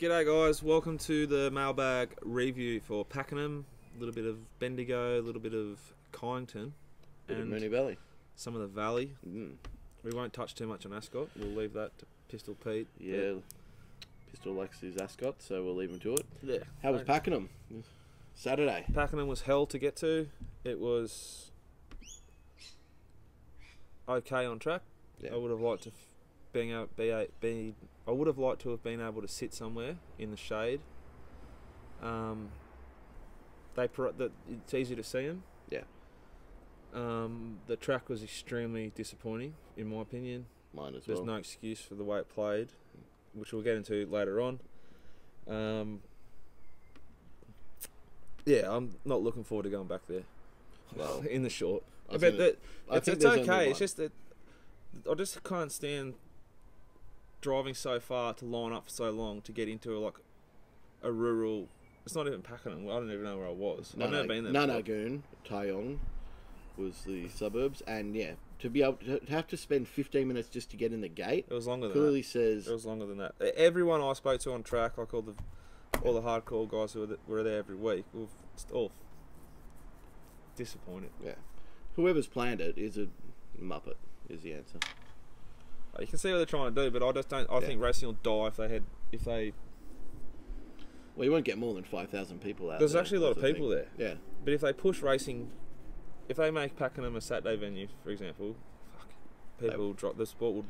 G'day guys, welcome to the MailBag review for Pakenham. A little bit of Bendigo, a little bit of Kyneton, and Moonee Valley. Some of the Valley. We won't touch too much on Ascot, we'll leave that to Pistol Pete. Yeah, Pistol likes his Ascot, so we'll leave him to it. Yeah. How was Pakenham? Saturday. Pakenham was hell to get to. It was okay on track. Yeah. I would have liked to I would have liked to have been able to sit somewhere in the shade. It's easy to see them. Yeah. The track was extremely disappointing, in my opinion. Mine as There's well. no excuse for the way it played, which we'll get into later on. Yeah, I'm not looking forward to going back there. Well, in the short, I but think it's there's only okay. one. It's just that I just can't stand driving so far to line up for so long to get into a rural. It's not even Pakenham. I don't even know where I was. I've never been there. Nanagoon, Tayong was the suburbs, and yeah, to be able to have to spend 15 minutes just to get in the gate. It was longer than clearly that. says It was longer than that. Everyone I spoke to on track, like all the hardcore guys who were there every week, were all disappointed. Yeah, whoever's planned it is a muppet. Is the answer. You can see what they're trying to do, but I just don't. I think racing will die if they. Well, you won't get more than 5,000 people out. There's there, actually a lot of people there. Yeah. But if they push racing, if they make Pakenham a Saturday venue, for example, people will drop. The sport will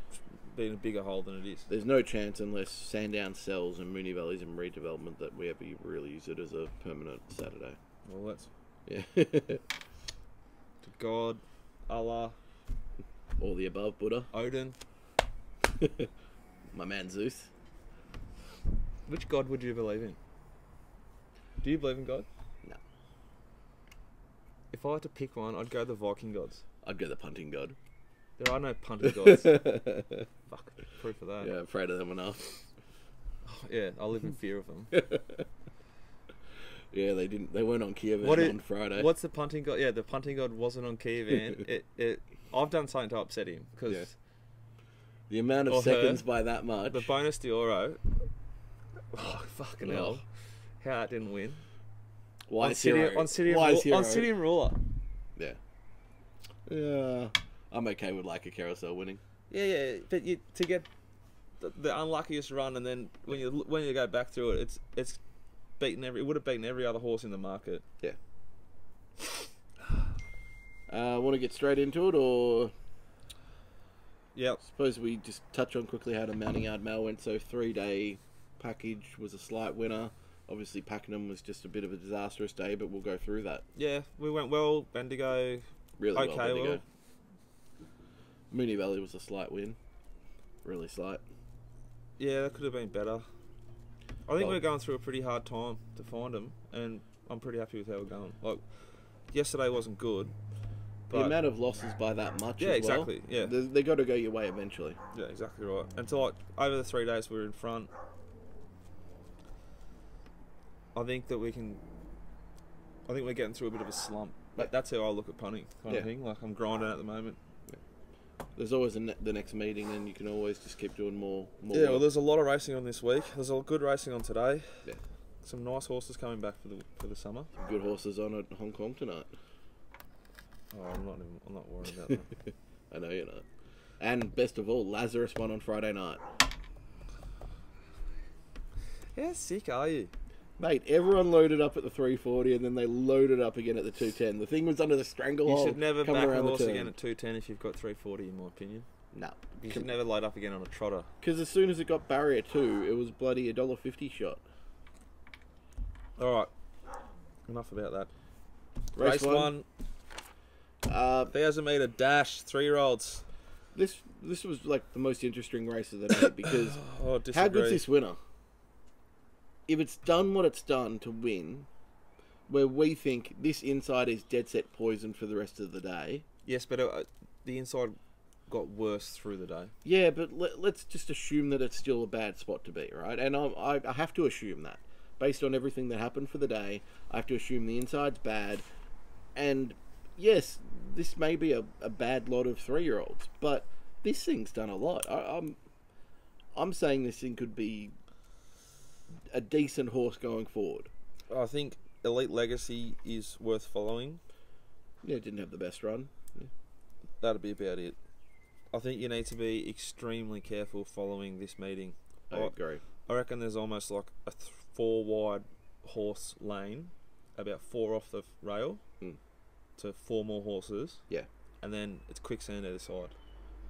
be in a bigger hole than it is. There's no chance unless Sandown sells and Moonee Valley's in redevelopment that we ever really use it as a permanent Saturday. Well, that's to God, Allah, all the above, Buddha, Odin. My man Zeus. Which God would you believe in? Do you believe in God? No. If I had to pick one, I'd go the Viking gods. I'd go the punting god. There are no punting gods. Fuck, proof of that. Yeah, afraid of them enough. Yeah, I live in fear of them. Yeah, they weren't on Kiev on Friday. What's the punting god? Yeah, the punting god wasn't on Kiev. I've done something to upset him because the amount of seconds by that much. The bonus Dioro. Oh, fucking hell! How that didn't win? On City and Ruler. Yeah. Yeah. I'm okay with like a carousel winning. Yeah, but to get the unluckiest run, and then when you go back through it, it's beaten it would have beaten every other horse in the market. Yeah. Want to get straight into it, or? Yeah. Suppose we just touch on quickly how the Mounting Yard Mail went. So 3-day package was a slight winner. Obviously Pakenham was just a bit of a disastrous day, but we'll go through that. Yeah, we went well. Bendigo, really okay, well. Bendigo. Moonee Valley was a slight win, really slight. Yeah, that could have been better. I think we're going through a pretty hard time to find them, and I'm pretty happy with how we're going. Like, yesterday wasn't good. The amount of losses by that much. Yeah, as well, exactly. Yeah, they got to go your way eventually. Yeah, exactly right. Until over the 3 days we were in front. I think we're getting through a bit of a slump. But that's how I look at punting kind of thing. Like, I'm grinding at the moment. Yeah. There's always the next meeting, and you can always just keep doing more. Yeah, well, there's a lot of racing on this week. There's a good racing on today. Yeah. Some nice horses coming back for the summer. Some good horses on at Hong Kong tonight. Oh, I'm not worried about that. I know you're not. And best of all, Lazarus won on Friday night. How sick are you? Mate, everyone loaded up at the 340 and then they loaded up again at the 210. The thing was under the stranglehold. You should never back a horse again at 210 if you've got 340, in my opinion. No. You should never load up again on a trotter. Because as soon as it got barrier 2, it was bloody $1.50 shot. Alright. Enough about that. Race 1. 1,000 metre dash, 3-year-olds. This was like the most interesting race of the night because how good's this winner? If it's done what it's done to win, where we think this inside is dead set poison for the rest of the day. Yes, but the inside got worse through the day. Yeah, but let's just assume that it's still a bad spot to be, right? And I have to assume that. Based on everything that happened for the day, I have to assume the inside's bad. And yes, this may be a bad lot of 3-year-olds, but this thing's done a lot. I'm saying this thing could be a decent horse going forward. I think Elite Legacy is worth following. Yeah, didn't have the best run. Yeah. That'd be about it. I think you need to be extremely careful following this meeting. I agree. I reckon there's almost like a 4 wide horse lane, about 4 off the rail, to 4 more horses. Yeah. And then it's quicksand either side.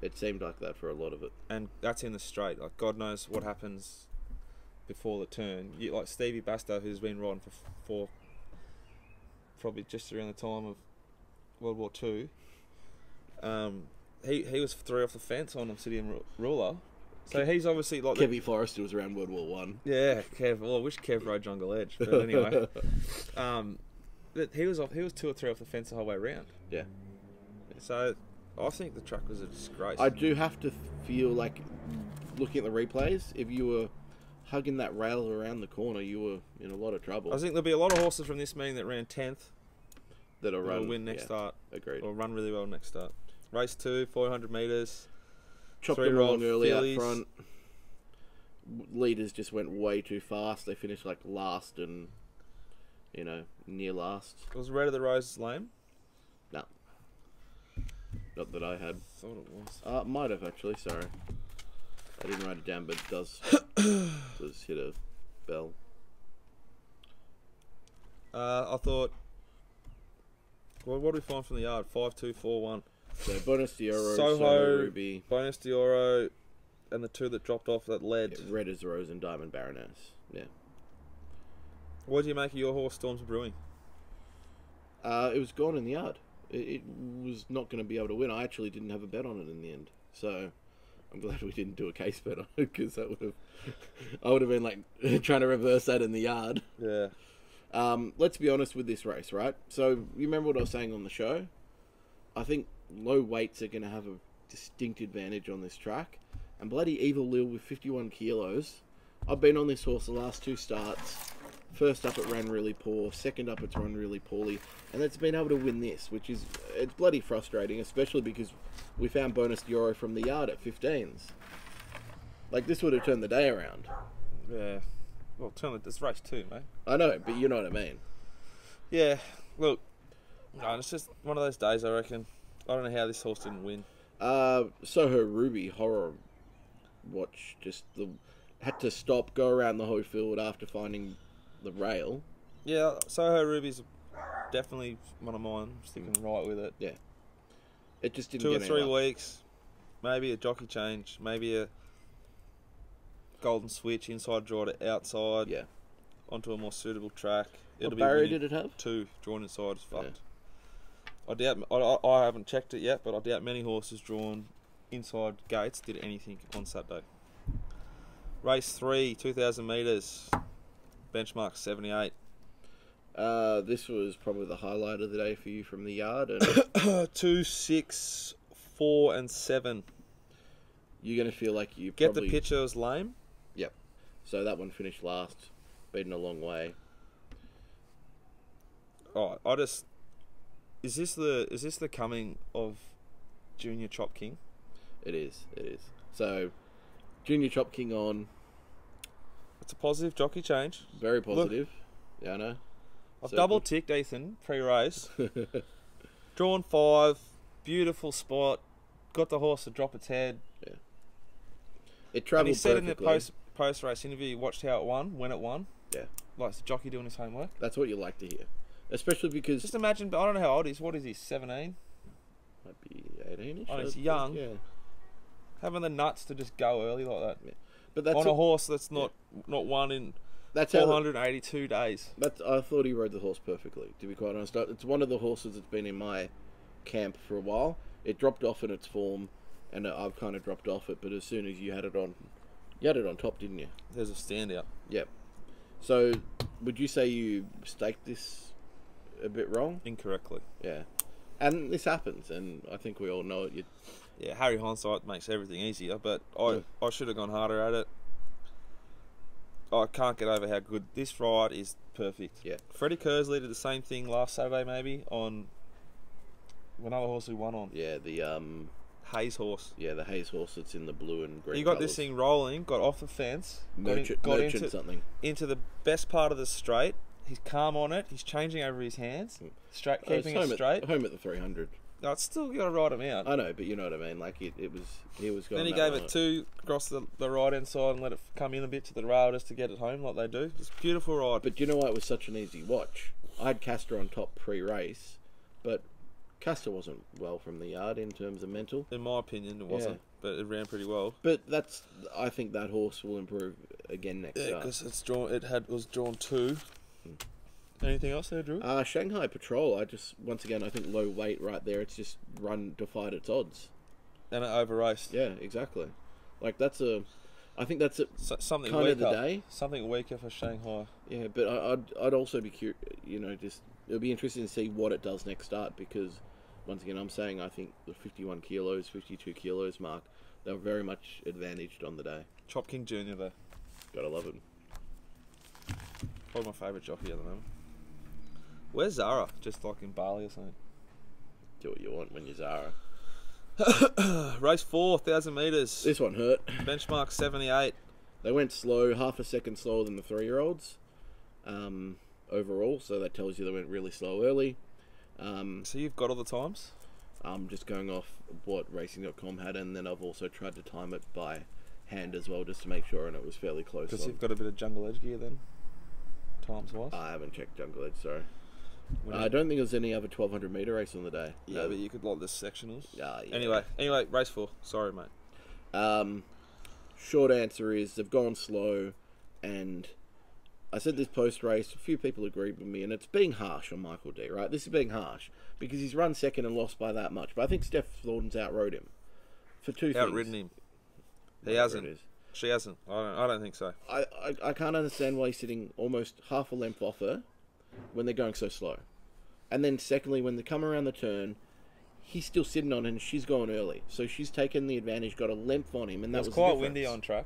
It seemed like that for a lot of it. And that's in the straight. Like, God knows what happens before the turn. Like Stevie Basto, who's been riding for probably just around the time of World War II. He was 3 off the fence on Obsidian Ruler. So he's obviously like... Kevy Forrester was around World War One. Yeah, Kev. Well, I wish Kev rode Jungle Edge. But anyway. But he was 2 or 3 off the fence the whole way around. Yeah. So I think the track was a disgrace. I do have to feel like, looking at the replays, if you were hugging that rail around the corner, you were in a lot of trouble. I think there'll be a lot of horses from this meeting that ran 10th that'll win next start. Agreed. Or run really well next start. Race 2, 400 metres. Chopped them along early up front. Leaders just went way too fast. They finished like last and, near last. Was Red of the Roses lame? No. Not that I had. Thought it was. Might have actually, sorry. I didn't write it down, but it does hit a bell. I thought... Well, what do we find from the yard? 5-2-4-1. So Bonus Dioro, Soho, Ruby, Bonus Dioro, and the 2 that dropped off that led. yeah, Red as Rose and Diamond Baroness. Yeah. What do you make of your horse, Storms Brewing? It was gone in the yard. It was not going to be able to win. I actually didn't have a bet on it in the end, so I'm glad we didn't do a case bet on it, because I would have been like trying to reverse that in the yard. Yeah. Let's be honest with this race, right? So you remember what I was saying on the show? I think low weights are going to have a distinct advantage on this track. And bloody Evil Lil with 51 kilos. I've been on this horse the last 2 starts. First up it ran really poor. Second up it's run really poorly. And it's been able to win this, which is... It's bloody frustrating, especially because we found Bonus Dioro from the yard at 15s. Like, this would have turned the day around. Yeah. Well, it's race 2, mate. I know, but you know what I mean. Yeah. Look, no, it's just one of those days, I reckon. I don't know how this horse didn't win. Soho Ruby, horror watch. Just had to stop, go around the whole field after finding the rail. Yeah, Soho Ruby's definitely one of mine. Sticking right with it. Yeah. It just didn't 2 or get 3 weeks. Maybe a jockey change. Maybe a golden switch, inside draw to outside. Yeah. Onto a more suitable track. What barrier did it have? 2, drawn inside is fucked. Yeah. I doubt. I haven't checked it yet, but I doubt many horses drawn inside gates did anything on Saturday. Race 3, 2,000 metres. Benchmark 78. This was probably the highlight of the day for you from the yard. And 2, 6, 4, and 7. You're going to feel like you Get probably... the picture, it was lame. Yep. So that one finished last. Beaten a long way. Oh, Is this the coming of Junior Chop King? It is. So, Junior Chop King on. It's a positive jockey change. Very positive. Look, yeah, I know. I've double ticked Ethan pre-race. Drawn 5, beautiful spot. Got the horse to drop its head. Yeah. It travelled. And he said perfectly. in the post race interview, he watched how it won, when it won. Yeah. Like the jockey doing his homework. That's what you like to hear, especially because. Just imagine. I don't know how old he is. What is he? 17. Might be 18ish. Oh, he's young. Yeah. Having the nuts to just go early like that. Yeah. But that's on a horse that's not won in that's 482 days. I thought he rode the horse perfectly, to be quite honest. It's one of the horses that's been in my camp for a while. It dropped off in its form, and I've kind of dropped off it. But as soon as you had it on top, didn't you? There's a standout. Yep. So, would you say you staked this a bit wrong? Incorrectly. Yeah. And this happens, and I think we all know it. Yeah, Harry hindsight makes everything easier, but I should have gone harder at it. I can't get over how good this ride is. Perfect. Yeah. Freddie Kersley did the same thing last Saturday, maybe on another horse we won on. Yeah, the Hayes horse. Yeah, the Hayes horse that's in the blue and green. He got colours. this thing rolling, got off the fence, Merchant into something. into the best part of the straight. He's calm on it. He's changing over his hands, straight, keeping it straight. Home at the 300. No, it's still got to ride him out. I know, but you know what I mean. Like it was. He was going. Then he gave it 2 across the right hand side and let it come in a bit to the rail just to get it home like they do. It's a beautiful ride. But do you know why it was such an easy watch? I had Castor on top pre-race, but Castor wasn't well from the yard in terms of mental. In my opinion, it wasn't, but it ran pretty well. But I think that horse will improve again next Yeah, start. because was drawn 2. Anything else there, Drew? Shanghai Patrol. I think low weight right there. It's just defied its odds. And it over raced. Yeah, exactly. Like I think that's something kind weaker. of the day. Something weaker for Shanghai. Yeah, but I'd also be curious. It'll be interesting to see what it does next start, because once again, I'm saying I think the 51 kilos, 52 kilos mark, they were very much advantaged on the day. Chop King Jr. though. Gotta love him. Probably my favourite jockey at the moment. Where's Zara? Just like in Bali or something. Do what you want when you're Zara. Race 4, 1,000 metres. This one hurt. Benchmark 78. They went slow, half a second slower than the 3-year-olds overall, so that tells you they went really slow early. So you've got all the times? I'm just going off what Racing.com had, and then I've also tried to time it by hand as well, just to make sure, and it was fairly close. Because you've got a bit of Jungle Edge gear then, times-wise? I haven't checked Jungle Edge, sorry. I don't think there's any other 1,200 metre race on the day. Yeah, No. but you could like the sectionals. Yeah. Anyway, race 4. Sorry, mate. Short answer is they've gone slow, and I said this post-race, a few people agreed with me, and it's being harsh on Michael D, right? This is being harsh, because he's run second and lost by that much, but I think Steph Thornton's outrode him for 2 things. Outridden him. He hasn't. She hasn't. I don't think so. I can't understand why he's sitting almost half a length off her when they're going so slow. And then secondly, when they come around the turn, he's still sitting on her and she's gone early. So she's taken the advantage, got a length on him, and that was quite the difference. windy on track.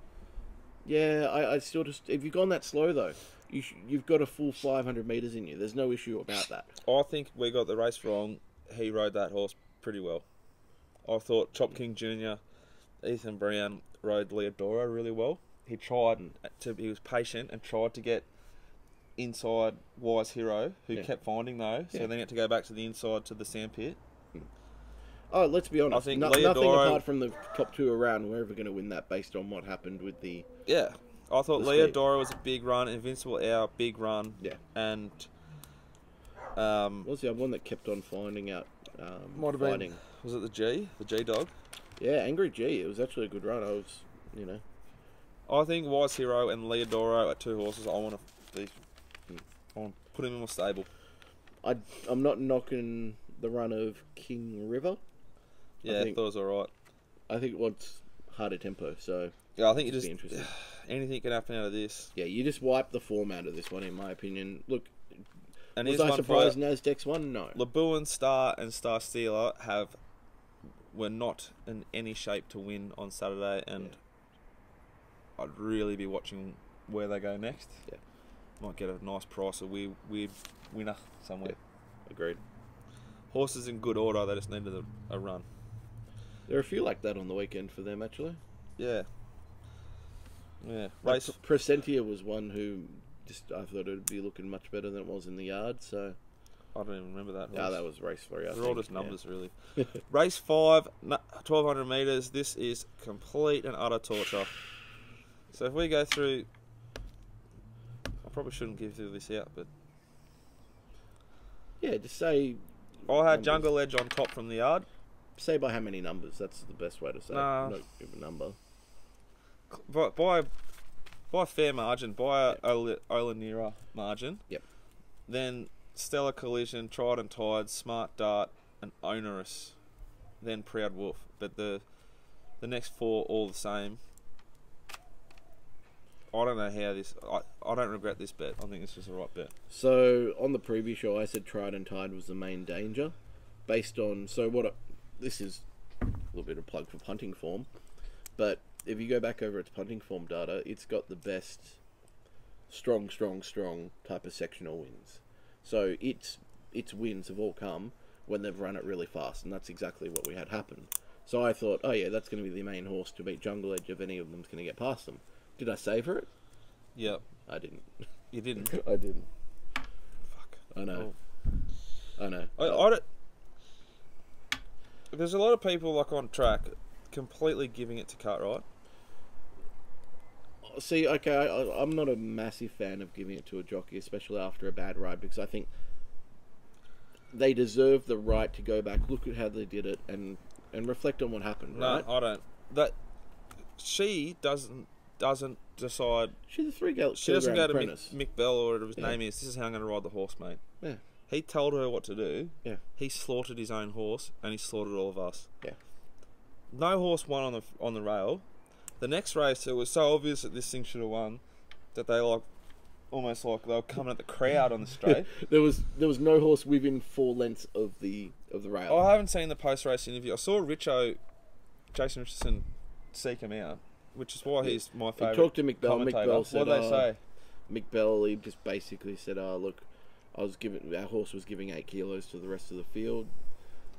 Yeah, I still just... If you've gone that slow, though, you've got a full 500 metres in you. There's no issue about that. I think we got the race wrong. He rode that horse pretty well. I thought Chop King Jr., Ethan Brown rode Leodora really well. He was patient and tried to get inside Wise Hero, who kept finding those. So then he had to go back to the inside to the sandpit. Oh, let's be honest. I think nothing Leodoro, apart from the top 2 around, we're ever going to win that based on what happened with the... Yeah. I thought Leodora was a big run, Invincible Hour, big run. Yeah. And... what was the other one that kept on finding out? Might have been... Was it the G? The G-Dog? Yeah, Angry G. It was actually a good run. I think Wise Hero and Leodoro are 2 horses I want to put him in my stable. I'm not knocking the run of King River. Yeah, I thought it was alright. I think it wants harder tempo, so... Yeah, I think anything can happen out of this. Yeah, you just wipe the form out of this one, in my opinion. Look, and was I surprised Nasdaq's won? No. Labuan Star and Star Stealer were not in any shape to win on Saturday, and I'd really be watching where they go next. Yeah. Might get a nice price, a weird winner somewhere. Yeah. Agreed. Horses in good order, they just needed a run. There are a few like that on the weekend for them, actually. Yeah. Yeah. Race Presentia was one who I thought it would be looking much better than it was in the yard, so... I don't even remember that horse. No, that was race 3, They're all just numbers, really. Race 5, 1,200 metres. This is complete and utter torture. So if we go through... I probably shouldn't give this out, but... Yeah, just say... I had numbers. Jungle Edge on top from the yard. Say by how many numbers. That's the best way to say it. Not give a number. By a fair margin. By a Olanira margin. Yep. Then Stellar Collision, Tried and Tied, Smart Dart, and Onerous. Then Proud Wolf. But the next 4 all the same. I don't know how this... I don't regret this bet. I think this was the right bet. So, on the previous show, I said Tried and Tied was the main danger. Based on... this is a little bit of plug for punting form. But if you go back over its punting form data, it's got the best strong type of sectional wins. So, its wins have all come when they've run it really fast. And that's exactly what we had happen. So I thought, oh yeah, that's going to be the main horse to beat Jungle Edge if any of them's going to get past them. Did I savour it? Yep. I didn't. You didn't? I didn't. Fuck. I know. Oh. I know. I don't... There's a lot of people like on track completely giving it to Cartwright. See, okay, I'm not a massive fan of giving it to a jockey, especially after a bad ride, because I think they deserve the right to go back, look at how they did it, and reflect on what happened, right? No, I don't. That she doesn't decide. She's a She doesn't go to apprentice. Mick Bell or whatever his name is. This is how I'm going to ride the horse, mate. Yeah. He told her what to do. Yeah. He slaughtered his own horse, and he slaughtered all of us. Yeah. No horse won on the rail. The next race, it was so obvious that this thing should have won that they almost like they were coming at the crowd on the straight. there was no horse within 4 lengths of the rail. I haven't seen the post race interview. I saw Jason Richardson seek him out, which is why he's my favourite. He talked to Mick Bell. Commentator. Mick Bell said, what did they say? Mick Bell, he just basically said, "Oh, look, our horse was giving 8 kilos to the rest of the field.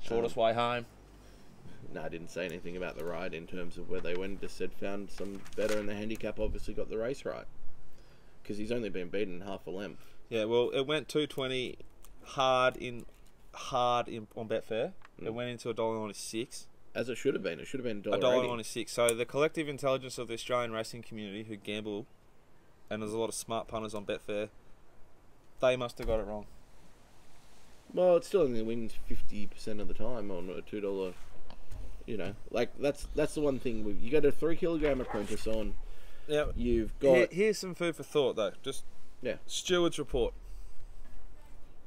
Shortest way home." No, I didn't say anything about the ride in terms of where they went. Just said found some better, and the handicap obviously got the race right because he's only been beaten half a length. Yeah, well, it went 220 hard in on Betfair. It went into $1.96. As it should have been. It should have been $1.96. So the collective intelligence of the Australian racing community who gamble, and there's a lot of smart punters on Betfair, they must have got it wrong. Well, it still only wins 50% of the time on a $2. You know, like that's the one thing. You got a 3 kilogram apprentice on. Yeah. You've got. Here's some food for thought though. Just steward's report.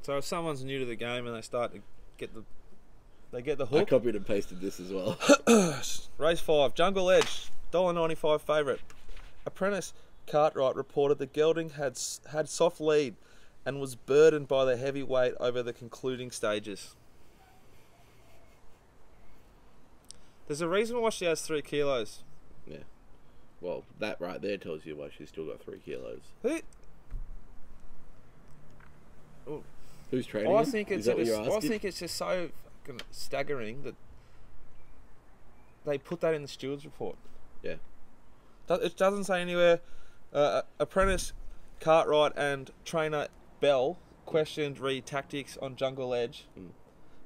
So if someone's new to the game and they start to get the hook. I copied and pasted this as well. Race 5, Jungle Edge, $1.95 favourite. Apprentice Cartwright reported the gelding had soft lead and was burdened by the heavy weight over the concluding stages. There's a reason why she has 3 kilos. Yeah. Well, that right there tells you why she's still got 3 kilos. Who's training? I think it's just so fucking staggering that they put that in the steward's report. Yeah. It doesn't say anywhere. Apprentice Cartwright and trainer Bell questioned tactics on Jungle Edge.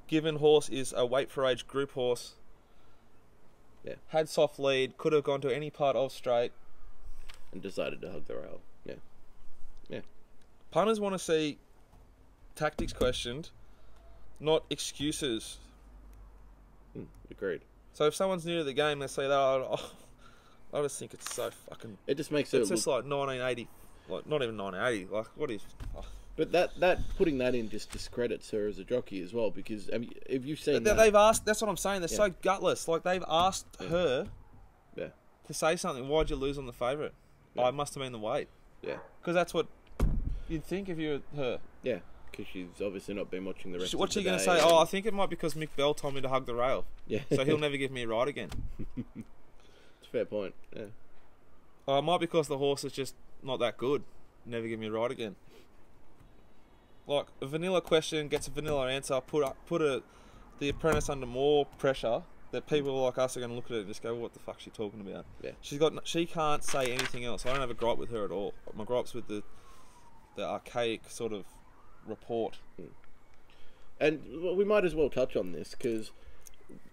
Given horse is a weight for age group horse. Yeah. Had soft lead, could have gone to any part of straight. And decided to hug the rail. Yeah. Yeah. Punters want to see tactics questioned, not excuses. Agreed. So if someone's new to the game, they say that, I just think it's so fucking... It just makes it It's just like 1980, like not even 1980, like what is... Oh. But that putting that in just discredits her as a jockey as well, because I mean, if you've seen they've asked, that's what I'm saying, they're so gutless. Like they've asked her to say something. Why'd you lose on the favourite? Yeah. Oh, it must have been the weight. Yeah. Because that's what you'd think if you were her. Yeah, because she's obviously not been watching the rest of the day. What's she going to say? Oh, I think it might be because Mick Bell told me to hug the rail. Yeah. So he'll never give me a ride again. It's a fair point, yeah. Oh, it might be because the horse is just not that good. Never give me a ride again. Like, a vanilla question gets a vanilla answer, put the apprentice under more pressure, that people like us are going to look at it and just go, what the fuck's she talking about? Yeah. She can't say anything else. I don't have a gripe with her at all. My gripe's with the archaic sort of report. And we might as well touch on this, because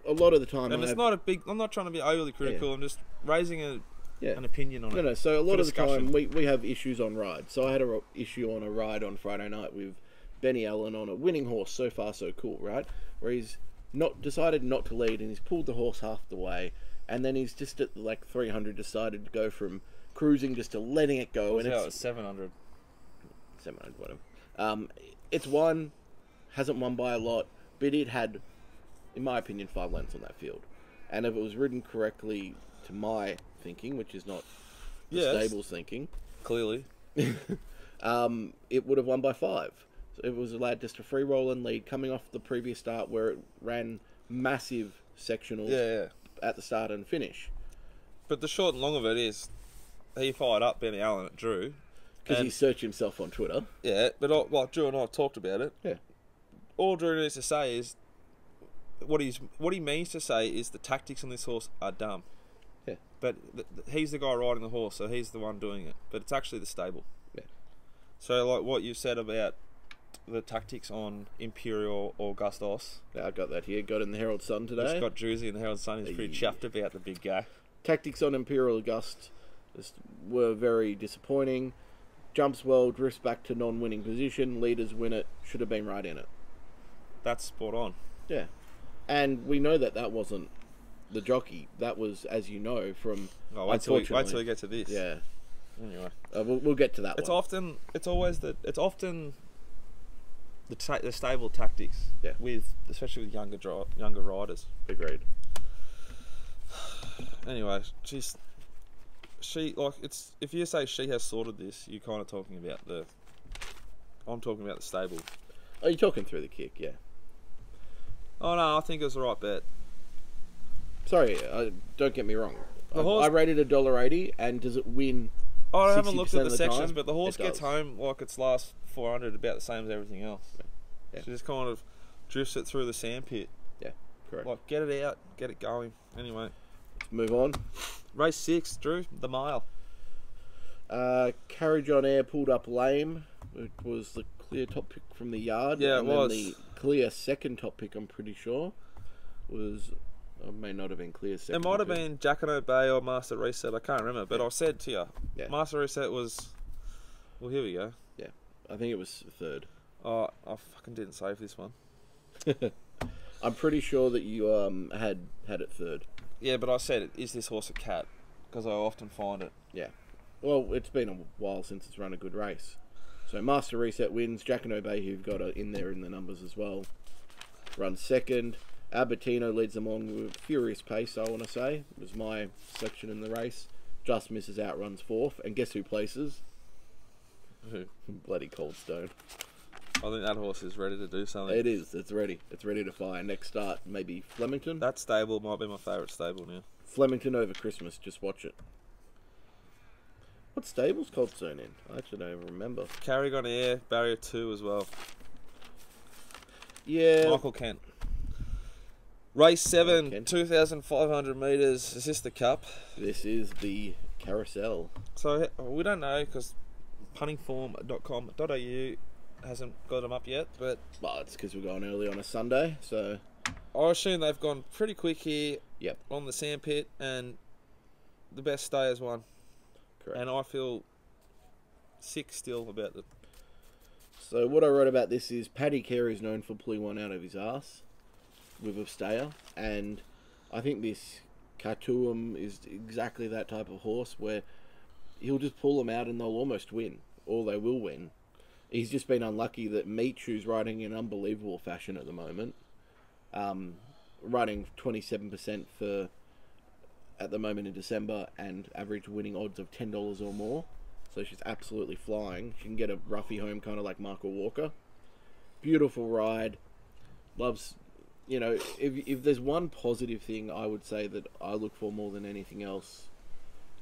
a lot of the time... And I'm not trying to be overly critical, I'm just raising an opinion on it. No, so a lot of the time we have issues on rides. So I had an issue on a ride on Friday night with Benny Allen on a winning horse, So Far So Cool, right? Where he's decided not to lead and he's pulled the horse half the way, and then he's just at like 300 decided to go from cruising just to letting it go. And it's 700. 700, whatever. It's hasn't won by a lot, but it had, in my opinion, 5 lengths on that field. And if it was ridden correctly, to my thinking, which is not the stable's thinking, clearly, it would have won by 5. So it was allowed just a free roll and lead coming off the previous start where it ran massive sectionals at the start and finish. But the short and long of it is, he fired up Benny Allen at Drew. Because he searched himself on Twitter. Yeah, but like Drew and I talked about it. Yeah. All Drew needs to say is, what he means to say is the tactics on this horse are dumb. Yeah. But he's the guy riding the horse, so he's the one doing it. But it's actually the stable. Yeah. So like what you said about the tactics on Imperial or Gustos. Yeah, I got that here. Got in the Herald Sun today. Just got Druzy in the Herald Sun. He's pretty chuffed about the big guy. Tactics on Imperial Gust were very disappointing. Jumps well, drifts back to non-winning position. Leaders win it. Should have been right in it. That's spot on. Yeah. And we know that wasn't the jockey. That was, as you know, from... Oh, wait till we get to this. Yeah. Anyway. We'll get to that It's one. often the stable tactics. Yeah. Especially with younger riders. Agreed. Anyway, if you say she has sorted this, you're kind of talking about I'm talking about the stable. Oh, you're talking through the kick, yeah. Oh no, I think it was the right bet. Sorry, don't get me wrong. Horse, I rated $1.80, and does it win? I haven't looked at 60% the of the sections, time? but the horse It gets does. home like its last 400, about the same as everything else. Yeah. She just kind of drifts it through the sandpit. Yeah, correct. Like, get it out, get it going. Anyway, Let's move on. race 6, Drew, the mile. Carriage on Air pulled up lame. It was the clear top pick from the yard. Yeah, and it was. Then the clear second top pick, I'm pretty sure, was... It may not have been clear second. It might have been Jack and Obey or Master Reset, I can't remember, but I said to you, Yeah. Master Reset was... Well, here we go. Yeah, I think it was third. Oh, I fucking didn't save this one. I'm pretty sure that you had it third. Yeah, but I said, is this horse a cat? Because I often find it. Yeah. Well, it's been a while since it's run a good race. So Master Reset wins. Jack and Obey, who've got it in there in the numbers as well, runs second. Albertino leads them on with furious pace, I want to say. It was my selection in the race. Just misses out, runs fourth. And guess who places? Who? Bloody Coldstone. I think that horse is ready to do something. It is. It's ready. It's ready to fire. Next start, maybe Flemington. That stable might be my favourite stable now. Flemington over Christmas. Just watch it. What stable's Coldstone in? I actually don't even remember. Carriage on Air, Barrier 2 as well. Yeah. Michael Kent. Race 7, Kent. 2,500 metres. Is this the Cup? This is the carousel. So we don't know because puntingform.com.au hasn't got them up yet, but Well, it's because we're going early on a Sunday, so... I assume they've gone pretty quick here Yep, on the sandpit, and the best stayers won. correct. And I feel sick still about it. So what I wrote about this is Paddy Carey is known for pulling one out of his ass with a stayer, and I think this Katuum is exactly that type of horse where he'll just pull them out and they'll almost win, or they will win. He's just been unlucky that Michu's riding in unbelievable fashion at the moment, riding 27% for at the moment in December, and average winning odds of $10 or more. So she's absolutely flying. She can get a roughie home, kind of like Michael Walker. Beautiful ride. Loves, you know, if there's one positive thing I would say that I look for more than anything else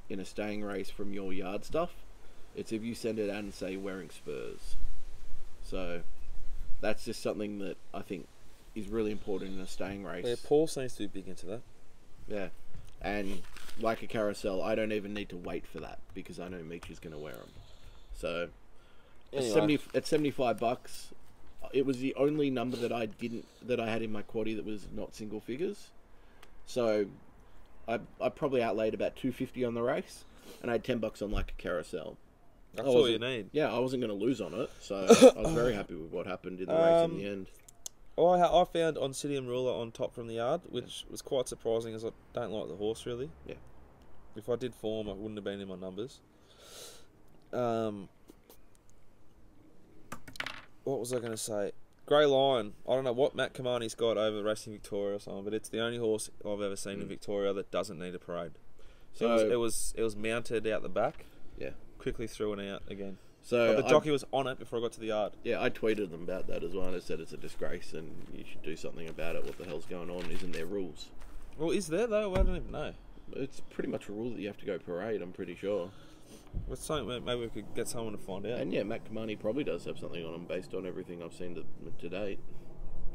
in a staying race from your yard stuff, it's if you send it out and say wearing spurs. So that's just something that I think is really important in a staying race. Yeah, Paul seems to be big into that. Yeah. And like a carousel, I don't even need to wait for that because I know Michu's going to wear them. So Anyway. at $75, it was the only number that I had in my quaddie that was not single figures. So I probably outlaid about $250 on the race, and I had $10 on like a carousel. That's all you need. Yeah, I wasn't going to lose on it, so I was very happy with what happened in the race in the end. I found Oncidium Ruler on top from the yard, which was quite surprising as I don't like the horse really. Yeah. If I did form, I wouldn't have been in my numbers. What was I going to say? Grey Lion. I don't know what Matt Kamani's got over Racing Victoria or something, but it's the only horse I've ever seen in Victoria that doesn't need a parade. So it was mounted out the back. Yeah. Quickly through and out again. So But the jockey was on it before I got to the yard. Yeah, I tweeted them about that as well. And I said it's a disgrace and you should do something about it. What the hell's going on? Isn't there rules? Well, is there though? I don't even know. It's pretty much a rule that you have to go parade, I'm pretty sure. Well, something maybe we could get someone to find out. And yeah, Matt Kamani probably does have something on him based on everything I've seen to date.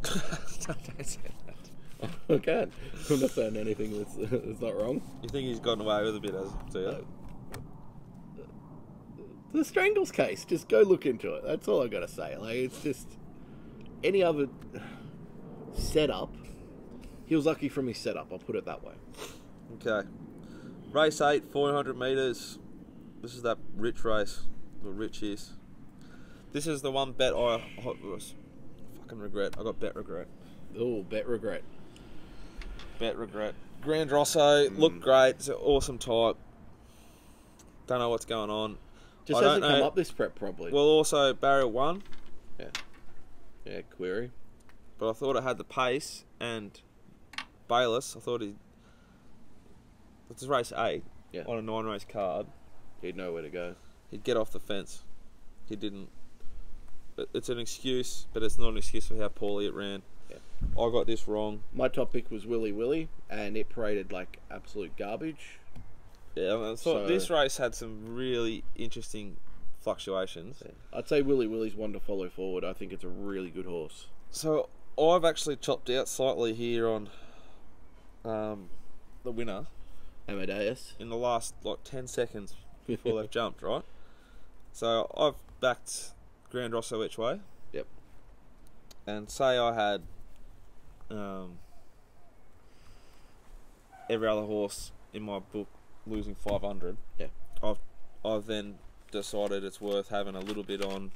Don't say that. Okay, I'm not saying anything that's not wrong. You think he's gotten away with a bit, as do you? The Strangles case, just go look into it. That's all I got to say. Like, it's just any other setup. He was lucky from his setup. I'll put it that way. Okay. Race 8, 400 metres. This is that Rich race. What Rich is. This is the one bet I fucking regret. I got bet regret. Oh, bet regret. Bet regret. Grand Rosso, looked great. It's an awesome type. Don't know what's going on. Just hasn't come up this prep probably. Well, also barrier 1. Yeah, query. But I thought it had the pace and Bayless. I thought it's race 8 on a 9-race card. He'd know where to go. He'd get off the fence. He didn't. It's an excuse, but it's not an excuse for how poorly it ran. Yeah. I got this wrong. My top pick was Willy Willy, and it paraded like absolute garbage. Yeah, I thought this race had some really interesting fluctuations. Yeah. I'd say Willy Willy's one to follow forward. I think it's a really good horse. So I've actually chopped out slightly here on the winner. Amadeus. In the last 10 seconds before they've jumped, right? So I've backed Grand Rosso each way. Yep. And say I had every other horse in my book losing 500. Yeah. I've then decided it's worth having a little bit on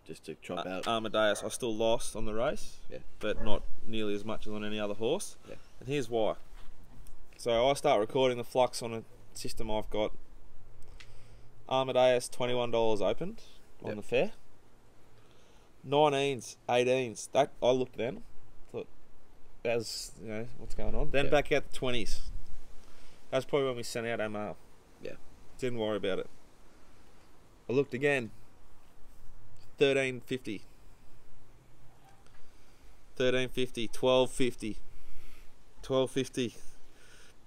just to chop out Amadeus. I still lost on the race, but not nearly as much as on any other horse. Yeah. And here's why. So I start recording the flux on a system I've got. Amadeus $21 opened on the fair. 19s, 18s. That I looked then, thought that's what's going on. Then back out the 20s. That's probably when we sent out MR. Yeah. Didn't worry about it. I looked again. 13.50. 13.50. 12.50. 12.50.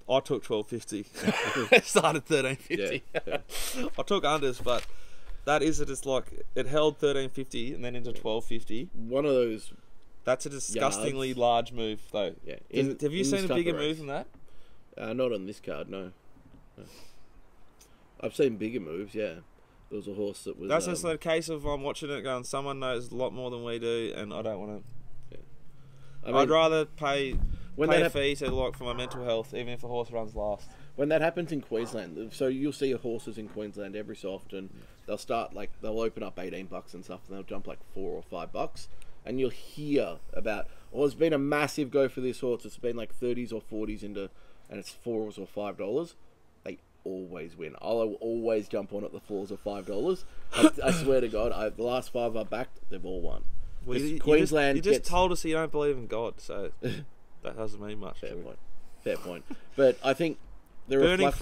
I took 12.50. It started 13.50. Yeah. I took unders, but that is it. It's like it held 13.50 and then into 12.50. One of those. That's a disgustingly large move, though. Yeah. Have you seen a bigger move than that? Not on this card, no. I've seen bigger moves. Yeah. There was a horse that was. That's just a case of I'm watching it going, someone knows a lot more than we do, and I don't want to. Yeah. I'd rather pay a fee to for my mental health, even if a horse runs last. When that happens in Queensland, so you'll see horses in Queensland every so often. They'll start they'll open up $18 and stuff, and they'll jump $4 or $5, and you'll hear about. Oh, it's been a massive go for this horse. It's been 30s or 40s into, and it's $4 or $5. They always win. I'll always jump on at the $4 or $5. I swear to God, the last 5 I backed, they've all won. Well, Queensland. You just told us you don't believe in God, so that doesn't mean much. Fair point. But I think there are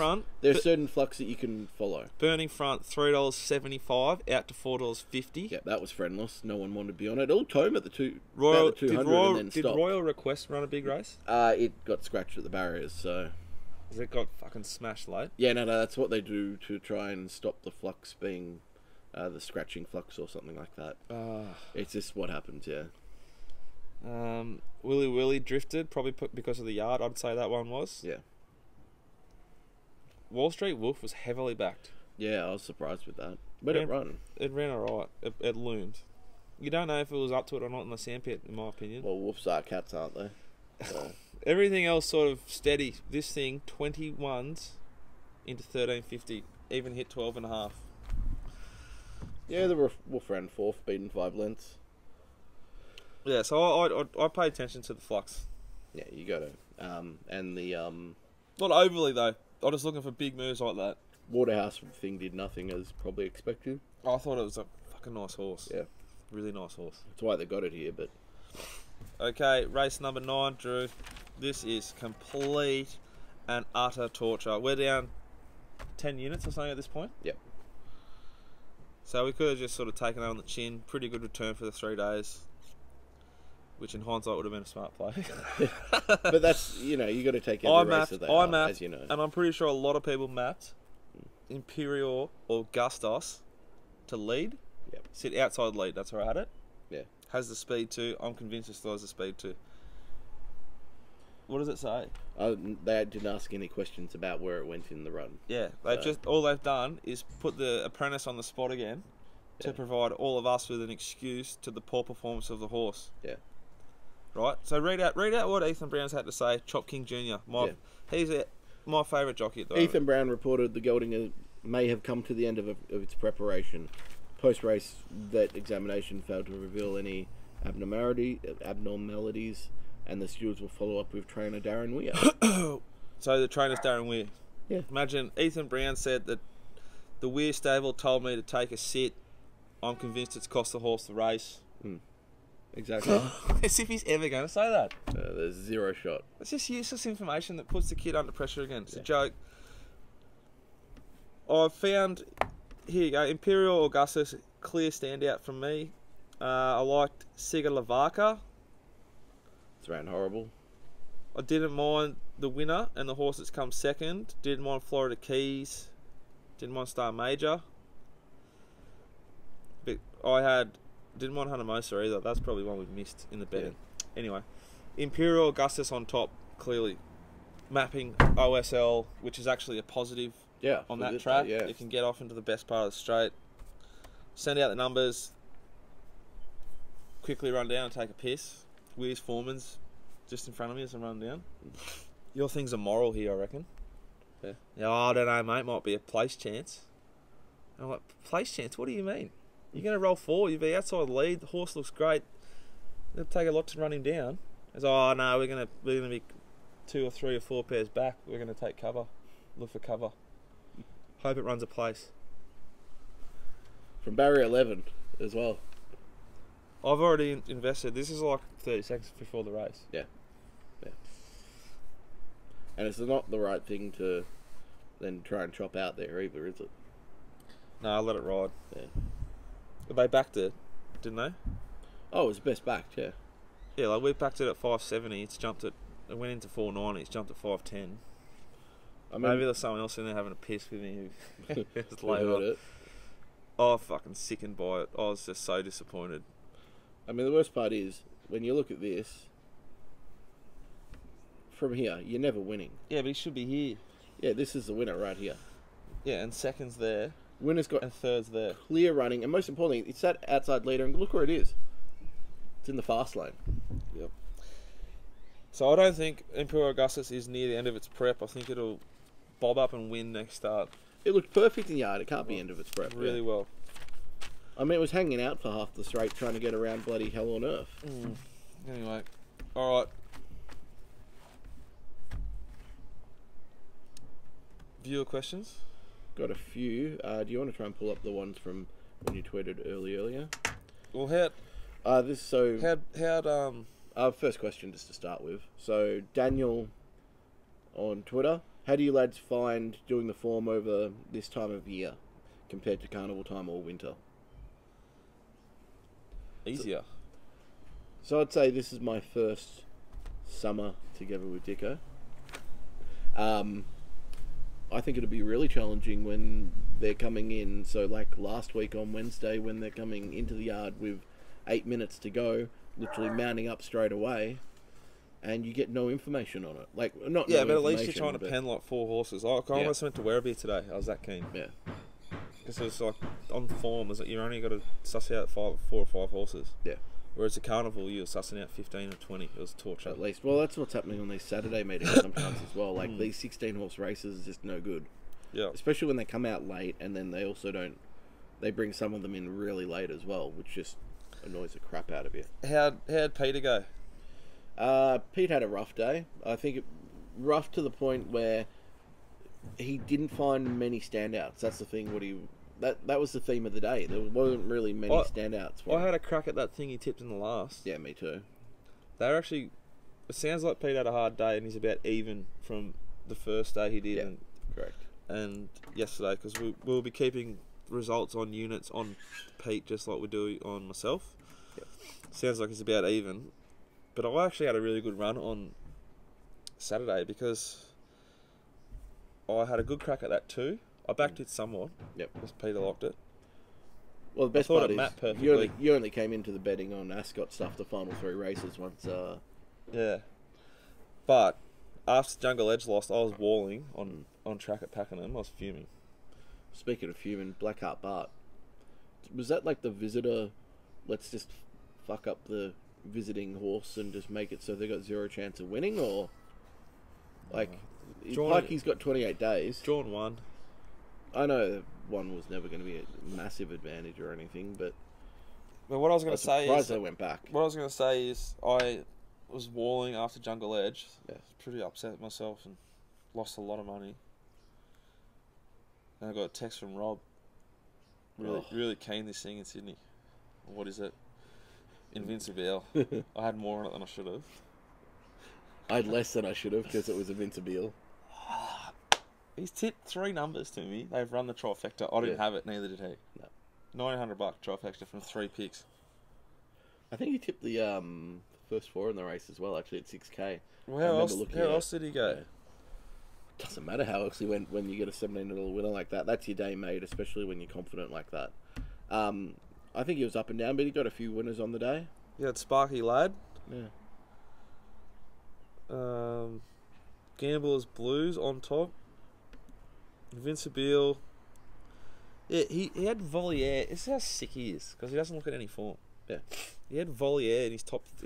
certain flux that you can follow. Burning Front, $3.75 out to $4.50. Yeah, that was friendless. No one wanted to be on it. All tome at the 200 did Royal Request run a big race? It got scratched at the barriers, so. Has it got fucking smashed late? Yeah, no, that's what they do to try and stop the flux being the scratching flux or something like that. It's just what happens, yeah. Willy Willy drifted, probably because of the yard. I'd say that one was. Yeah. Wall Street Wolf was heavily backed. Yeah, I was surprised with that. But it ran. It ran alright. It loomed. You don't know if it was up to it or not in the sandpit, in my opinion. Well, wolves are cats, aren't they? So. Everything else sort of steady. This thing, 21s into 13.50. Even hit 12.5. Yeah, the Wolf ran 4th, beaten 5 lengths. Yeah, so I pay attention to the flux. Yeah, you got to. And the not overly though. I'm just looking for big moves like that. Waterhouse thing did nothing as probably expected. I thought it was a fucking nice horse. Yeah, really nice horse. That's why they got it here. But okay, race number 9, Drew. This is complete and utter torture. We're down 10 units or something at this point. Yep. So we could have just sort of taken that on the chin. Pretty good return for the 3 days. Which in hindsight would have been a smart play. But that's, you got to take every race that they are, as you know. And I'm pretty sure a lot of people mapped Imperial or Gustos to lead. Yep. Sit outside lead, that's where I had it. Yeah. Has the speed too. I'm convinced it still has the speed too. what does it say? They didn't ask any questions about where it went in the run. Yeah, all they've done is put the apprentice on the spot again to provide all of us with an excuse to the poor performance of the horse. Yeah. Right. So read out what Ethan Brown's had to say. Chop King Jr. He's my favourite jockey at the moment. Ethan Brown reported the gelding may have come to the end of its preparation. Post-race, that examination failed to reveal any abnormalities, and the stewards will follow up with trainer Darren Weir. So the trainer's Darren Weir. Yeah. Imagine Ethan Brown said that the Weir stable told me to take a sit. I'm convinced it's cost the horse the race. Exactly. As if he's ever going to say that. There's zero shot. It's just useless information that puts the kid under pressure again. It's a joke. I've found... Here you go. Imperial Augustus, clear standout from me. I liked Siga Lavaca. It's ran horrible. I didn't mind the winner and the horse that's come second. Didn't mind Florida Keys. Didn't mind Star Major. But didn't mind Hunter Mosa either. That's probably one we've missed in the betting. Yeah. Anyway, Imperial Augustus on top, clearly. Mapping OSL, which is actually a positive on that track. You can get off into the best part of the straight. Send out the numbers. Quickly run down and take a piss. Weir's Foreman's just in front of me as I'm running down. Your thing's a moral here, I reckon. Yeah, I don't know, mate. Might be a place chance. And I'm like, place chance? What do you mean? You're going to roll 4. You'll be outside the lead. The horse looks great. It'll take a lot to run him down. It's oh no, we're going to be 2 or 3 or 4 pairs back. We're going to take cover. Look for cover. Hope it runs a place. From barrier 11 as well. I've already invested. This is like 30 seconds before the race. Yeah. And it's not the right thing to then try and chop out there either, is it? No, I'll let it ride. Yeah. But they backed it, didn't they? Oh, it was best backed, yeah. Yeah, like we backed it at 570. It's jumped at. It went into 490. It's jumped at 510. Maybe there's someone else in there having a piss with me who just laid on it. Oh, fucking sickened by it. I was just so disappointed. I mean, the worst part is when you look at this from here, you're never winning. Yeah, but he should be here. Yeah, this is the winner right here. Yeah, and second's there. Winner's got and third's there. Clear running, and most importantly, it's that outside leader, and look where it is. It's in the fast lane. Yep. So I don't think Imperial Augustus is near the end of its prep. I think it'll bob up and win next start. It looked perfect in the yard. It can't be end of its prep. Really well. I mean, it was hanging out for half the straight, trying to get around bloody hell on earth. Anyway, all right. Viewer questions? Got a few. Do you want to try and pull up the ones from when you tweeted earlier? Well, first question just to start with. So Daniel on Twitter, how do you lads find doing the form over this time of year compared to carnival time or winter? Easier. So I'd say this is my first summer together with Dicko. I think it'll be really challenging when they're coming in. So like last week on Wednesday when they're coming into the yard with 8 minutes to go, literally mounting up straight away, and you get no information on it. Like not yeah, no but at least you're trying to pen like 4 horses. I almost went to Werribee today. I was that keen. Yeah. Because it's like on form, is that you only got to suss out 4 or 5 horses. Yeah. Whereas a carnival, you're sussing out 15 or 20. It was torture. At least. Well, that's what's happening on these Saturday meetings sometimes as well. Like these 16 horse races is just no good. Yeah. Especially when they come out late, and then they also don't. They bring some of them in really late as well, which just annoys the crap out of you. How'd Peter go? Pete had a rough day. I think rough to the point where he didn't find many standouts. That's the thing. That was the theme of the day. There wasn't really many standouts. I had a crack at that thing he tipped in the last. Yeah, me too. They're actually. It sounds like Pete had a hard day, and he's about even from the first day he did. Yeah, correct. And yesterday, because we'll be keeping results on units on Pete just like we do on myself. Yep. Sounds like it's about even. But I actually had a really good run on Saturday because I had a good crack at that too. I backed it somewhat. Yep. Because Peter locked it. Well, the best part is you only came into the betting on Ascot stuff the final 3 races once. Yeah. But after Jungle Edge lost, I was walling on track at Pakenham. I was fuming. Speaking of fuming, Blackheart Bart. Was that like the visitor, let's just fuck up the visiting horse and just make it so they got zero chance of winning? Or, like, Pikey's got 28 days. Drawn one. I know one was never going to be a massive advantage or anything, but what I was going to say is... they went back. What I was going to say is I was walling after Jungle Edge. Yeah. I was pretty upset with myself and lost a lot of money. And I got a text from Rob. Really keen this thing in Sydney. What is it? Invincible. I had more on it than I should have. I had less than I should have because it was Invincible. He's tipped 3 numbers to me. They've run the trifecta. I didn't have it, neither did he. No. $900 trifecta from 3 picks. I think he tipped the first 4 in the race as well, actually, at 6K. Well, how else did he go? Yeah. Doesn't matter how else he went when you get a $17 winner like that. That's your day made, especially when you're confident like that. I think he was up and down, but he got a few winners on the day. You had Sparky Lad. Yeah. Gamblers Blues on top. Invincible. Yeah, he had Voliere. This is how sick he is, because he doesn't look at any form. Yeah. He had Voliere in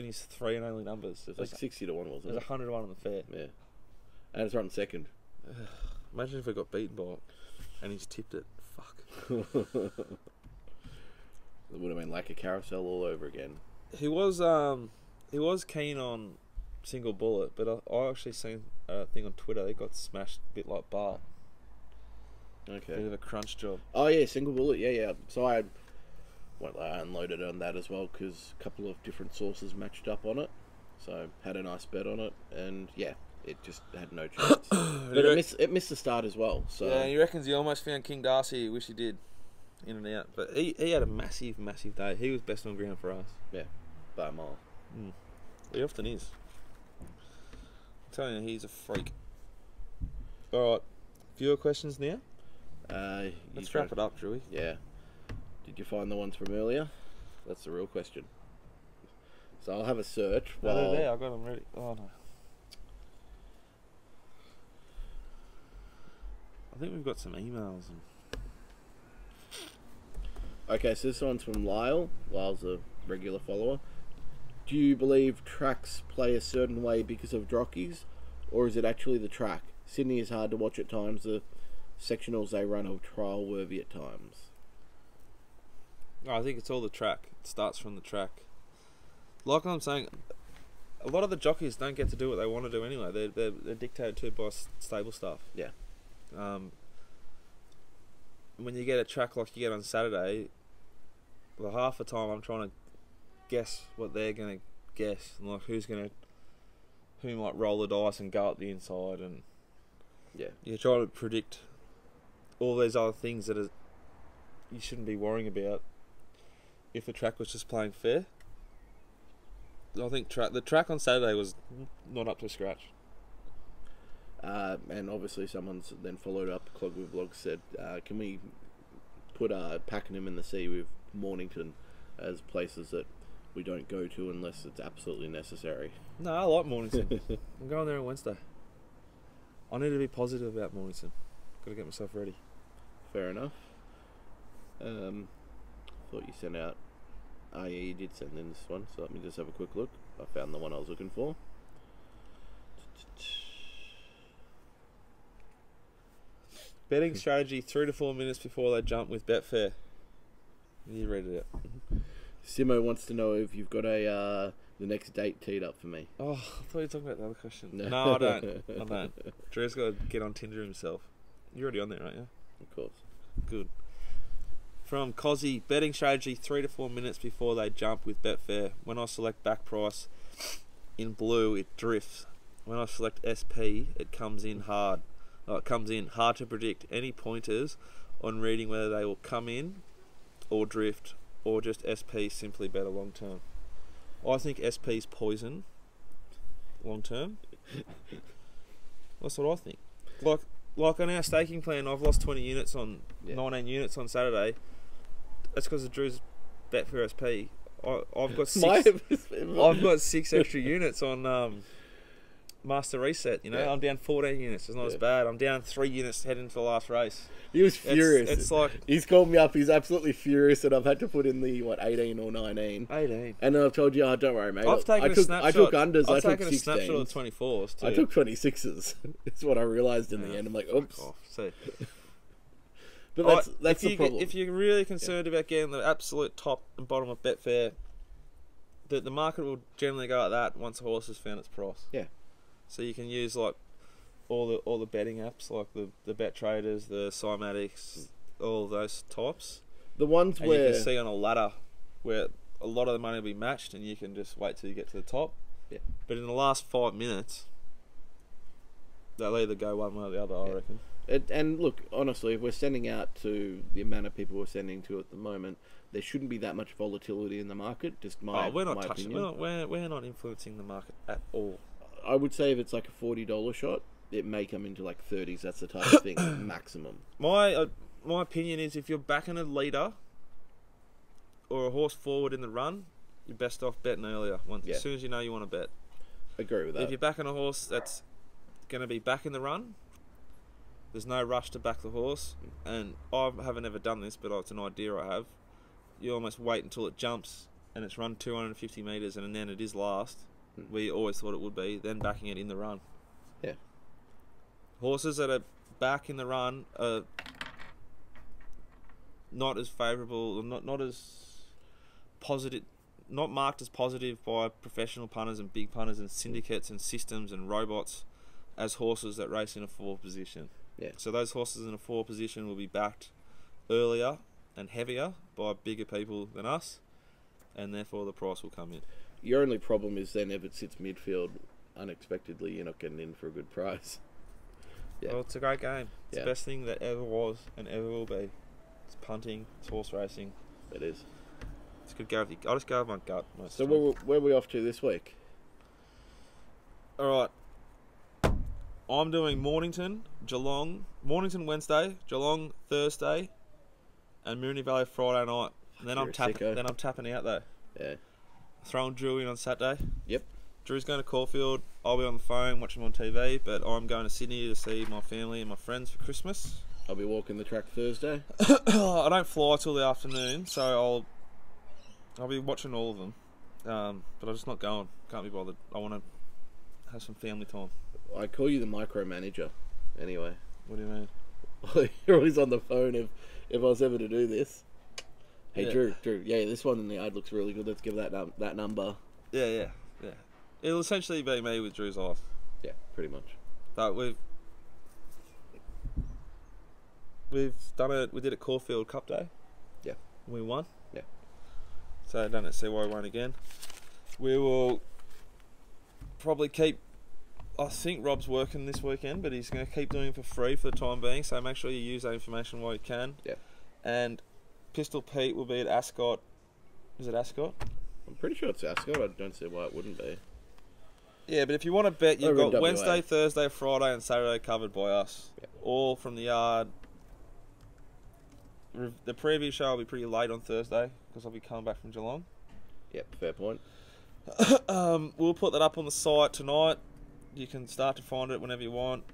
his 3 and only numbers. It was like 60 to 1, wasn't it? There's 100 to 1 on the fair. Yeah. And it's running second. Imagine if we got beaten by it and he's tipped it. Fuck. It would have been like a carousel all over again. He was keen on Single Bullet, but I actually seen a thing on Twitter. He got smashed a bit like Bart. Okay. Bit of a crunch job. Oh yeah, Single Bullet. Yeah. So I unloaded on that as well because a couple of different sources matched up on it. So had a nice bet on it, and yeah. It just had no chance. But it missed the start as well. So yeah, he reckons he almost found King Darcy. Wish he did. In and out. But he had a massive day. He was best on ground for us. Yeah, by a mile. He often is. I'm telling you, he's a freak. Alright, viewer questions now? Let's wrap it up, Drewy. Yeah. Did you find the ones from earlier? That's the real question. So I'll have a search. No, they're there. I got them ready. Oh, no. I think we've got some emails. Okay, so this one's from Lyle. Lyle's a regular follower. Do you believe tracks play a certain way because of jockeys, or is it actually the track? Sydney is hard to watch at times. The sectionals they run are trial worthy at times. I think it's all the track. It starts from the track. Like I'm saying, a lot of the jockeys don't get to do what they want to do anyway. They're dictated to by stable staff. Yeah. When you get a track like you get on Saturday, well, half the time I'm trying to guess what they're going to guess, and like who might roll the dice and go up the inside, and yeah, you're trying to predict all these other things that you shouldn't be worrying about if the track was just playing fair. I think the track on Saturday was not up to scratch. And obviously someone's then followed up. Clog with Vlog said, can we put Pakenham in the sea with Mornington as places that we don't go to unless it's absolutely necessary? No, I like Mornington. I'm going there on Wednesday. I need to be positive about Mornington. Got to get myself ready. Fair enough. Thought you sent out... Oh yeah, you did send in this one, so let me just have a quick look. I found the one I was looking for. Betting strategy 3 to 4 minutes before they jump with Betfair. You read it out. Simo wants to know if you've got the next date teed up for me. Oh, I thought you were talking about the other question. No, I don't. I don't. Drew's got to get on Tinder himself. You're already on there, aren't you? Of course. Good. From Cozzy, betting strategy 3 to 4 minutes before they jump with Betfair. When I select back price in blue, it drifts. When I select SP, it comes in hard. Hard to predict. Any pointers on reading whether they will come in or drift, or just SP simply better long term? I think SP's poison long term. That's what I think. Like on our staking plan, I've lost 20 units on 19 units on Saturday. That's because of Drew's bet for SP. I've got 6. I've got 6 extra units on master reset. You know, Yeah. I'm down 14 units. It's not as bad. I'm down 3 units heading into the last race. He was furious. It's like he's called me up. He's absolutely furious that I've had to put in the 18 or 19. 18. And then I've told you, oh, don't worry, mate. I've taken a snapshot. I took unders. I've I took taken a 16s. snapshot of 24s too. I took 26s. It's what I realised in the end. I'm like, oops. Oh, see. But that's the problem. If you're really concerned about getting the absolute top and bottom of Betfair, the market will generally go at that once a horse has found its price. Yeah. So you can use like all the betting apps, like the Bet Traders, the Cymatics, all of those types. The ones and where you can see on a ladder where a lot of the money will be matched, and you can just wait till you get to the top. Yeah. But in the last 5 minutes, they'll either go one way or the other. I reckon. And look, honestly, if we're sending out to the amount of people we're sending to at the moment, there shouldn't be that much volatility in the market. Just we're not my touching. opinion. We're not influencing the market at all. I would say if it's like a $40 shot, it may come into like 30s. That's the type of thing, maximum. My opinion is if you're backing a leader or a horse forward in the run, you're best off betting earlier. As soon as you know you want to bet. Agree with that. If you're backing a horse that's going to be back in the run, there's no rush to back the horse. And I haven't ever done this, but it's an idea I have. You almost wait until it jumps and it's run 250 metres and then it is last. We always thought it would be, then backing it in the run. Yeah. Horses that are back in the run are not as favourable, not as positive, not marked as positive by professional punters and big punters and syndicates and systems and robots as horses that race in a 4 position. Yeah. So those horses in a 4 position will be backed earlier and heavier by bigger people than us, and therefore the price will come in. Your only problem is then if it sits midfield unexpectedly, you're not getting in for a good price. Yeah. Well, it's a great game. It's the best thing that ever was and ever will be. It's punting, it's horse racing. It is. It's good go. I'll just go with my gut. So where are we off to this week? All right. I'm doing Mornington, Geelong, Mornington Wednesday, Geelong Thursday, and Moonee Valley Friday night. And then I'm tapping out though. Yeah. Throwing Drew in on Saturday. Yep. Drew's going to Caulfield. I'll be on the phone watching him on TV, but I'm going to Sydney to see my family and my friends for Christmas. I'll be walking the track Thursday. I don't fly till the afternoon, so I'll be watching all of them. But I'm just not going. Can't be bothered. I want to have some family time. I call you the micromanager. Anyway. What do you mean? You're always on the phone if I was ever to do this. Hey, Yeah. Drew. Yeah, this one in the ad looks really good. Let's give that number. Yeah. It'll essentially be me with Drew's eyes. Yeah, pretty much. But we've done it. We did it Caulfield Cup Day. Yeah. We won. Yeah. So I don't see why we won't again. We will probably keep. I think Rob's working this weekend, but he's going to keep doing it for free for the time being. So make sure you use that information while you can. Yeah. And Pistol Pete will be at Ascot. Is it Ascot? I'm pretty sure it's Ascot. I don't see why it wouldn't be. Yeah, but if you want to bet, you've Over in got WA. Wednesday, Thursday, Friday, and Saturday covered by us. Yeah. All from the yard. The preview show will be pretty late on Thursday because I'll be coming back from Geelong. Yep, fair point. We'll put that up on the site tonight. You can start to find it whenever you want.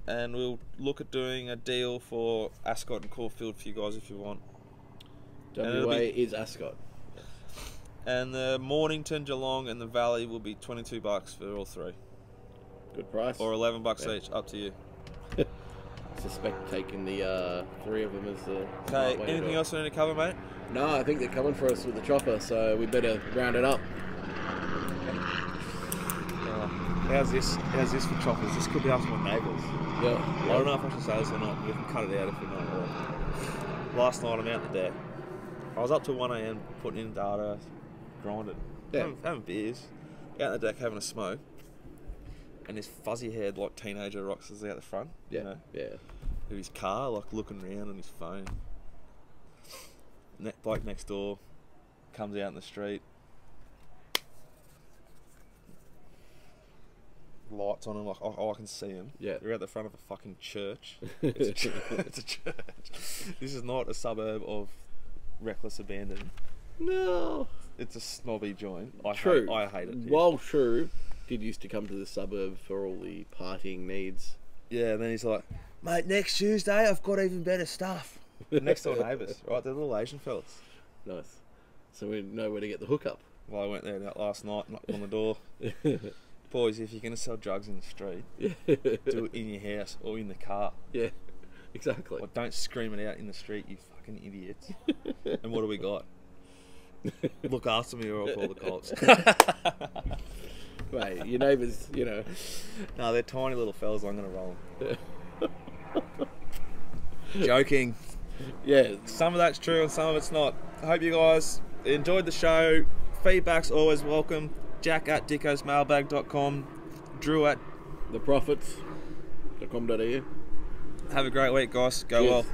And we'll look at doing a deal for Ascot and Caulfield for you guys if you want. WA is Ascot. And the Mornington, Geelong, and the Valley will be $22 for all three. Good price. Or $11 each, up to you. I suspect taking the 3 of them as the... Okay, anything else we need to cover, mate? No, I think they're coming for us with the chopper, so we better round it up. How's this for choppers? This could be up to my neighbours. Yeah. I don't know if I should say this or not. We can cut it out if we not. Last night I'm out the deck. I was up till 1 AM putting in data, grinding, having beers, out the deck having a smoke, and this fuzzy-haired like teenager rocks us out the front. Yeah. You know, Yeah. with his car, like looking around on his phone. Bloke next door comes out in the street. Lights on him, like I can see him. Yeah. We're at the front of a fucking church. It's a church. It's a church. This is not a suburb of reckless abandon. No. It's a snobby joint. I hate it. Here. While true, did used to come to the suburb for all the partying needs. Yeah, and then he's like, mate, next Tuesday I've got even better stuff. Next door neighbours, right? They're little Asian fellas. Nice. So we know where to get the hookup. Well, I went there last night, knocked on the door. Boys, if you're going to sell drugs in the street, do it in your house or in the car. Yeah, exactly. Or don't scream it out in the street, you fucking idiots. And what do we got? Look after me or I'll call the cops. Mate, your neighbours, you know. No, they're tiny little fellas, I'm going to roll them. Joking. Yeah. Some of that's true and some of it's not. I hope you guys enjoyed the show. Feedback's always welcome. Jack at dickosmailbag.com. Drew at theprofits.com.au. Have a great week, guys. Go Cheers. well.